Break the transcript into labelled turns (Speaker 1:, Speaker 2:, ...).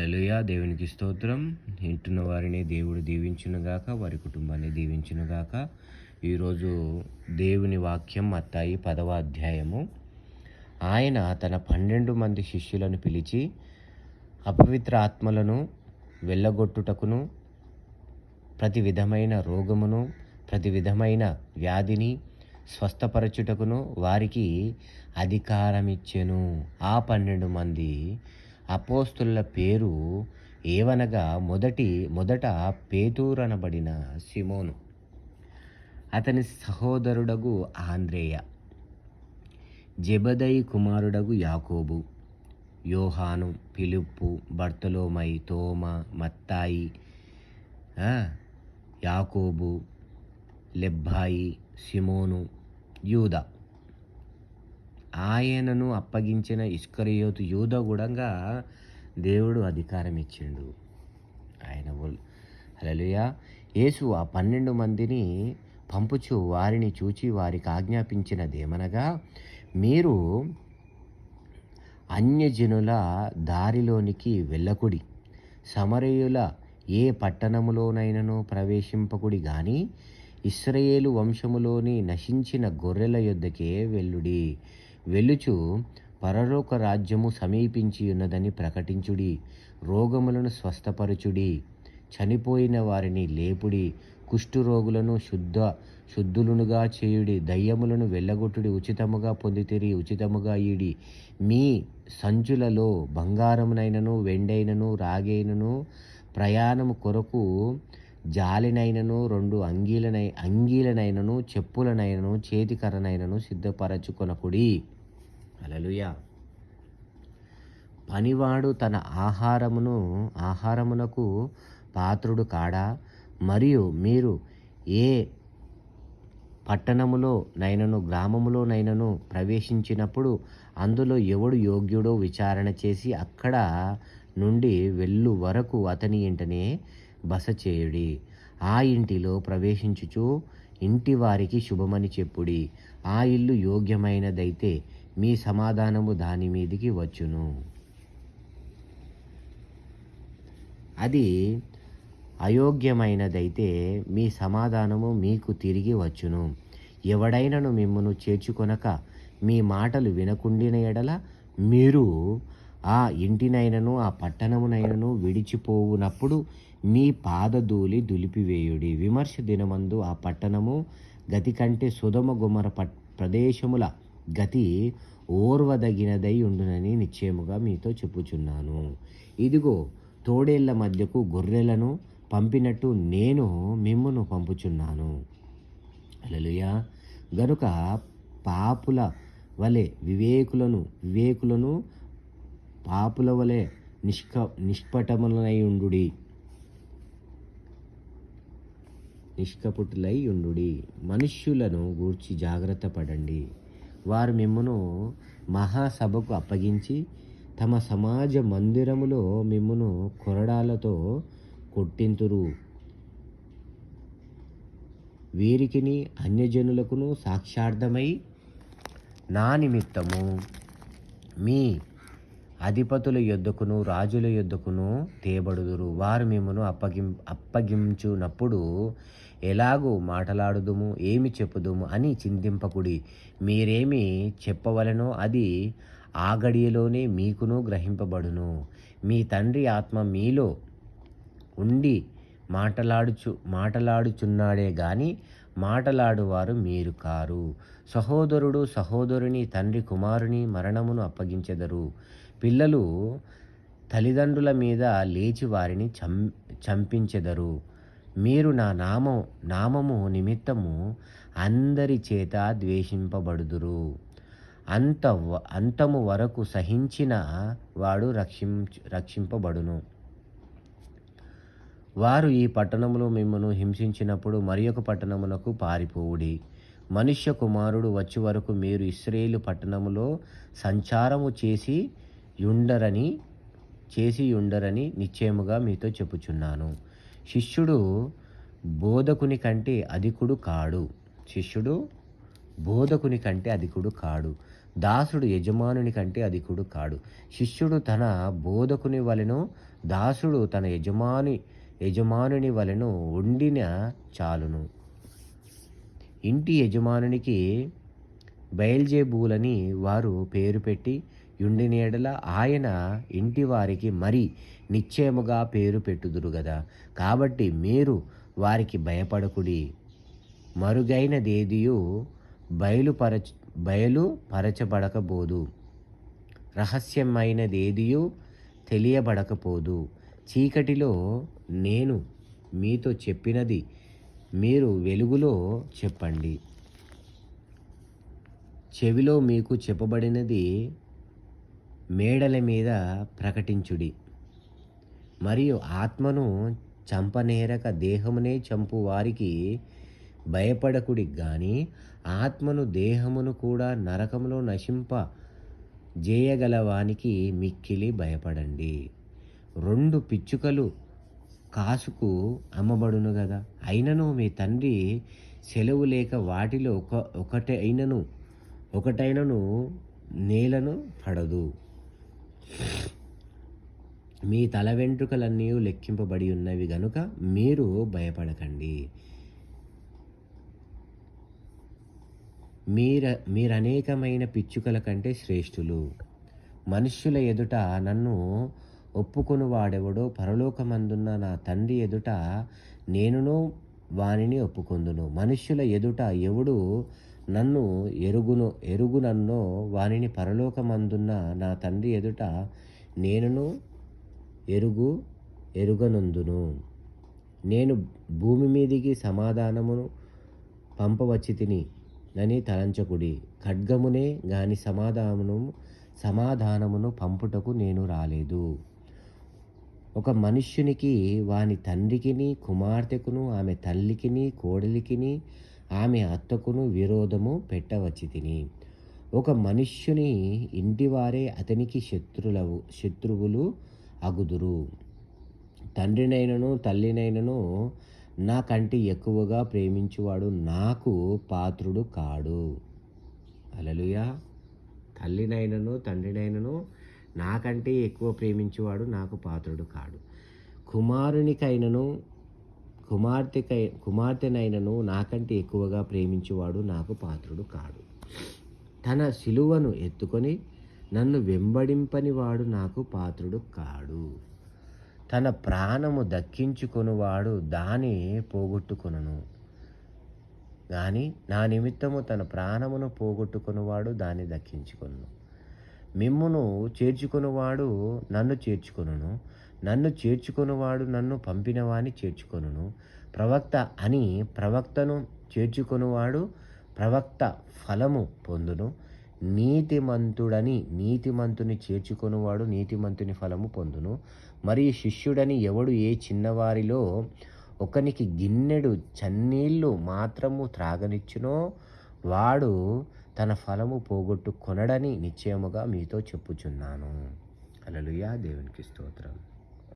Speaker 1: హల్లెలూయా. దేవునికి స్తోత్రం. వింటున్న వారిని దేవుడు దీవించునుగాక, వారి కుటుంబాన్ని దీవించునుగాక. ఈరోజు దేవుని వాక్యం మత్తాయి 10వ అధ్యాయము. ఆయన తన 12 మంది శిష్యులను పిలిచి అపవిత్ర ఆత్మలను వెళ్ళగొట్టుటకును, ప్రతి విధమైన రోగమును, ప్రతి విధమైన వ్యాధిని స్వస్థపరచుటకును వారికి అధికారమిచ్చెను. ఆ 12 మంది అపోస్తుల పేరు ఏవనగా, మొదట పేతురనబడిన సిమోను, అతని సహోదరుడగు ఆంద్రేయ, జెబెదయి కుమారుడగు యాకోబు, యోహాను, ఫిలిప్పు, బర్తలోమై, తోమా, మత్తాయి, యాకోబు, లెబ్బాయి, సిమోను, యూదా. ఆయనను అప్పగించిన ఇస్కరియోతు యూదా కూడా దేవుడు అధికారం ఇచ్చిండు. హల్లెలూయా. యేసు ఆ 12 మందిని పంపుచు వారిని చూచి వారికి ఆజ్ఞాపించినదేమనగా, మీరు అన్యజనుల దారిలోనికి వెళ్ళకుడి, సమరయుల ఏ పట్టణములోనైనను ప్రవేశింపకుడి గాని ఇశ్రాయేలు వంశములోని నశించిన గొర్రెల యొద్దకే వెళ్ళుడి. వెళ్ళుచు పరలోక రాజ్యము సమీపించి ఉన్నదని ప్రకటించుడి, రోగములను స్వస్థపరచుడి, చనిపోయిన వారిని లేపుడి, కుష్ఠరోగులను శుద్ధులునుగా చేయుడి, దయ్యములను వెళ్ళగొట్టుడి, ఉచితముగా పొందితిరి ఉచితముగా ఈడి. మీ సంచులలో బంగారమునైనను, వెండైనను, రాగైనను, ప్రయాణము కొరకు జాలినైనను, 2 అంగీలనైనను, చెప్పులనైనను, చేతికర్రనైనను సిద్ధపరచుకొనకుడి. హల్లెలూయా. పనివాడు తన ఆహారమునకు పాత్రుడు కాడా? మరియు మీరు ఏ పట్టణములో నైనను గ్రామములోనైనను ప్రవేశించినప్పుడు అందులో ఎవడు యోగ్యుడో విచారణ చేసి అక్కడ నుండి వెళ్ళు వరకు అతని ఇంటనే బస చేయుడి. ఆ ఇంటిలో ప్రవేశించుచు ఇంటి వారికి శుభమని చెప్పుడి. ఆ ఇల్లు యోగ్యమైనదైతే మీ సమాధానము దాని మీదికి వచ్చును, అది అయోగ్యమైనదైతే మీ సమాధానము మీకు తిరిగి వచ్చును. ఎవడైనను మిమ్మును చేర్చుకొనక మీ మాటలు వినకుండిన ఎడల మీరు ఆ ఇంటినైనను ఆ పట్టణమునైనను విడిచిపోవునప్పుడు మీ పాదధూళి దులిపివేయుడి. విమర్శ దినమందు ఆ పట్టణము గతి కంటే సొదొమ గొమొర ప్రదేశముల గతి ఓర్వదగినదై ఉండునని నిశ్చయముగా మీతో చెప్పుచున్నాను. ఇదిగో, తోడేళ్ల మధ్యకు గొర్రెలను పంపినట్టు నేను మిమ్మును పంపుచున్నాను. హల్లెలూయా. గనుక పాపుల వలె వివేకులను పాపుల వలె నిష్కపుటులై ఉండుడి. మనుష్యులను గూర్చి జాగ్రత్త పడండి. వారు మిమ్మును మహాసభకు అప్పగించి తమ సమాజ మందిరములో మిమ్మును కొరడాలతో కొట్టింతురు. వీరికిని అన్యజనులకును సాక్షార్థమై నా నిమిత్తము మీ అధిపతుల యొద్దకును రాజుల యొద్దకును తేబడుదురు. వారు మిమ్మును అప్పగించునప్పుడు ఎలాగూ మాటలాడుదుము, ఏమి చెప్పుదుము అని చింతింపకుడి. మీరేమి చెప్పవలెనో అది ఆ గడియలోనే మీకును గ్రహింపబడును. మీ తండ్రి ఆత్మ మీలో ఉండి మాటలాడుచున్నాడే గాని మాటలాడువారు మీరు కారు. సహోదరుడు సహోదరుని, తండ్రి కుమారుని మరణమును అప్పగించెదరు. పిల్లలు తల్లిదండ్రుల మీద లేచి వారిని చంపించెదరు. మీరు నా నామము నిమిత్తము అందరి చేత ద్వేషింపబడుదురు. అంతము వరకు సహించిన వాడు రక్షింపబడును. వారు ఈ పట్టణములో మిమ్మును హింసించినప్పుడు మరియొక పట్టణమునకు పారిపోవుడి. మనుష్య కుమారుడు వచ్చి వరకు మీరు ఇశ్రాయేలు పట్టణములో సంచారము చేసి యుండరని నిశ్చయముగా మీతో చెప్పుచున్నాను. శిష్యుడు బోధకుని కంటే అధికుడు కాడు. దాసుడు యజమానుని కంటే అధికుడు కాడు. శిష్యుడు తన బోధకుని వలెను, దాసుడు తన యజమానుని వలెను ఉండిన చాలును. ఇంటి యజమానునికి బయల్జెబూలని వారు పేరు పెట్టి యుండిన యెడల ఆయన ఇంటి వారికి మరి నిశ్చయముగా పేరు పెట్టుదురు గదా. కాబట్టి మీరు వారికి భయపడకుడి. మరుగైనదేదియు బయలుపరచబడకబోదు, రహస్యమైనదేదియు తెలియబడకపోదు. చీకటిలో నేను మీతో చెప్పినది మీరు వెలుగులో చెప్పండి. చెవిలో మీకు చెప్పబడినది మేడల మీద ప్రకటించుడి. మరియు ఆత్మను చంపనేరక దేహమునే చంపు వారికి భయపడకుడి గాని ఆత్మను దేహమును కూడా నరకములో నశింప జేయగలవానికి మిక్కిలి భయపడండి. 2 పిచ్చుకలు కాసుకు అమ్మబడును గదా. అయినను మీ తండ్రి సెలవు లేక వాటిలో ఒకటైనను నేలను పడదు. మీ తల వెంట్రుకలన్నీ లెక్కింపబడి ఉన్నవి గనుక మీరు భయపడకండి. మీరనేకమైన పిచ్చుకల కంటే శ్రేష్ఠులు. మనుష్యుల ఎదుట నన్ను ఒప్పుకొను వాడెవడో పరలోకమందున్న నా తండ్రి ఎదుట నేనును వానిని ఒప్పుకొందును. మనుష్యుల ఎదుట ఎవడు నన్ను ఎరుగునన్నో వానిని పరలోకమందున్న నా తండ్రి ఎదుట నేనును ఎరుగనందును. నేను భూమి మీదికి సమాధానమును పంపవచ్చితిని అని తలంచకుడి. ఖడ్గమునే గాని సమాధానమును పంపుటకు నేను రాలేదు. ఒక మనుష్యునికి వాని తండ్రికిని, కుమార్తెకును, ఆమె తల్లికిని, కోడలికిని, ఆమె అత్తకును విరోధము పెట్టవచ్చితిని. ఒక మనుష్యుని ఇంటివారే అతనికి శత్రువులు అగుదురు. తండ్రినైనను తల్లినైనను నాకంటే ఎక్కువగా ప్రేమించువాడు నాకు పాత్రుడు కాడు. హల్లెలూయా. తల్లినైనను తండ్రినైనను నాకంటే ఎక్కువ ప్రేమించువాడు నాకు పాత్రుడు కాడు. కుమారునికైనను కుమార్తెనైనను నాకంటే ఎక్కువగా ప్రేమించువాడు నాకు పాత్రుడు కాడు. తన సిలువను ఎత్తుకొని నన్ను వెంబడింపని వాడు నాకు పాత్రుడు కాడు. తన ప్రాణము దక్కించుకొనువాడు దాని పోగొట్టుకొనును గాని నా నిమిత్తము తన ప్రాణమును పోగొట్టుకొనువాడు దాన్ని దక్కించుకొనును. మిమ్మును చేర్చుకొనువాడు నన్ను చేర్చుకొనును, నన్ను చేర్చుకొనువాడు నన్ను పంపినవాని చేర్చుకొనును. ప్రవక్తను చేర్చుకొనువాడు ప్రవక్త ఫలము పొందును. నీతిమంతుని చేర్చుకొనువాడు నీతిమంతుని ఫలము పొందును. మరియు శిష్యుడని ఎవడు ఏ చిన్నవారిలో ఒకనికి గిన్నెడు చన్నీళ్లు మాత్రము త్రాగనిచ్చునో వాడు తన ఫలము పోగొట్టుకొనడని నిశ్చయముగా మీతో చెప్పుచున్నాను. హల్లెలూయా. దేవునికి స్తోత్రం.